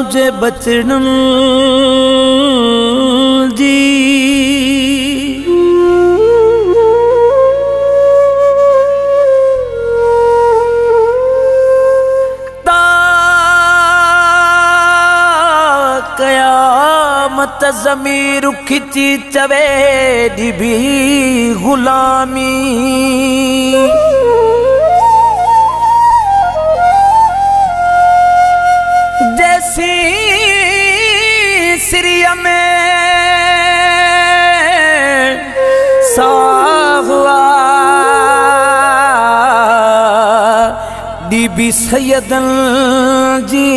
तुझे बचन जी कयामत ज़मीर खिची चवे भी गुलामी जैसी सिरिया में साहुआ बीबी सैयदन जी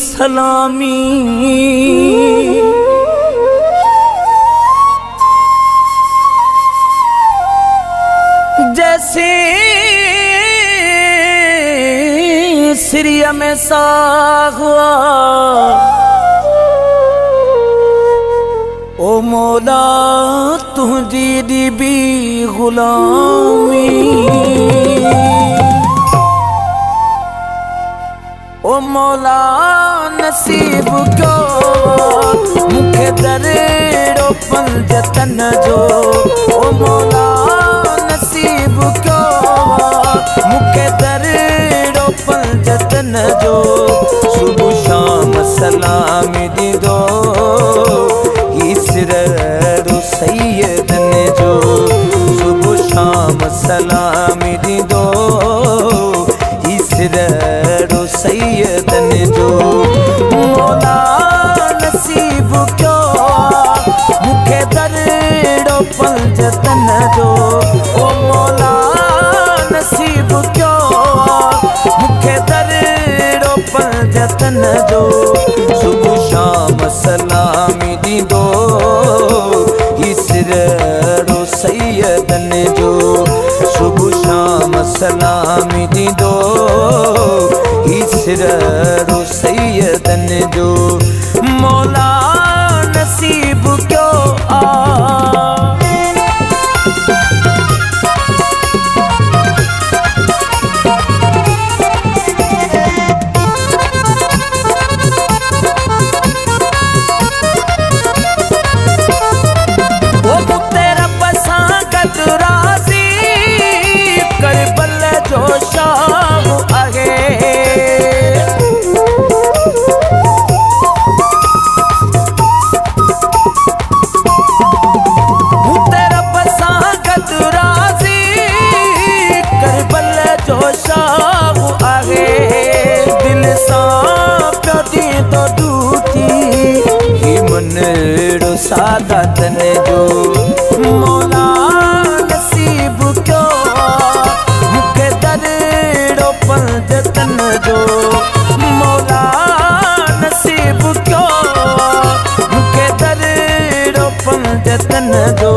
सलामी जैसे सिरिया में साहुआ ओ मौला तुझी दी भी गुलामी ओ मौला नसीब क्यों मुखे दरेड़ो पंजतन जो ओ मौला नसीब क्यों मुखे दरेड़ो पंजतन जो सुबह शाम सलामी दी दो इसरो सैयदन जो सुबह शाम सलामी दी दो इसरो सैयदन जो मौला नसीब क्यों मुखे दरेड़ो पंजतन जो ओ मौला नसीब क्यों मुखे दरेड़ो पंजतन जो सुबह शाम सलामी दी दो इसरो सैयदन जो सुबह शाम सलामी दी दो इसरो सैयदन जो मौला नसीब क्यों सादतन जो मौला नसीब क्यों मुखे दरेड़ो पंजतन जो मौला नसीब क्यों मुखे दरेड़ो पंजतन जो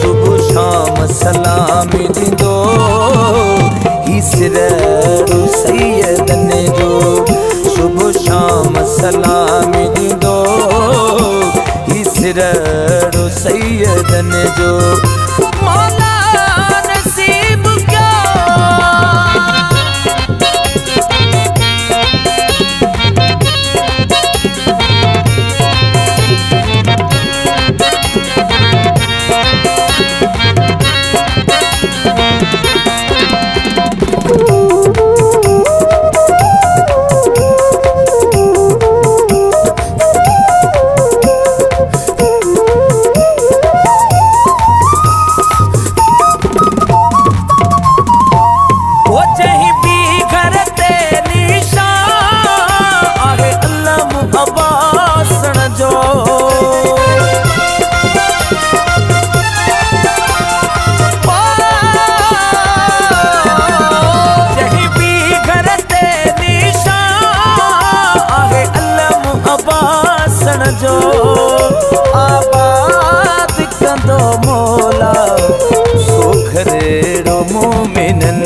सुबह शाम सलामी दी दो इसरो सैयदन जो सुबह शाम सलामी दी दो इसरो सैयदन जो मौला नसीब जो आबाद कंदो मौला सोखरेड़ो मोमिनन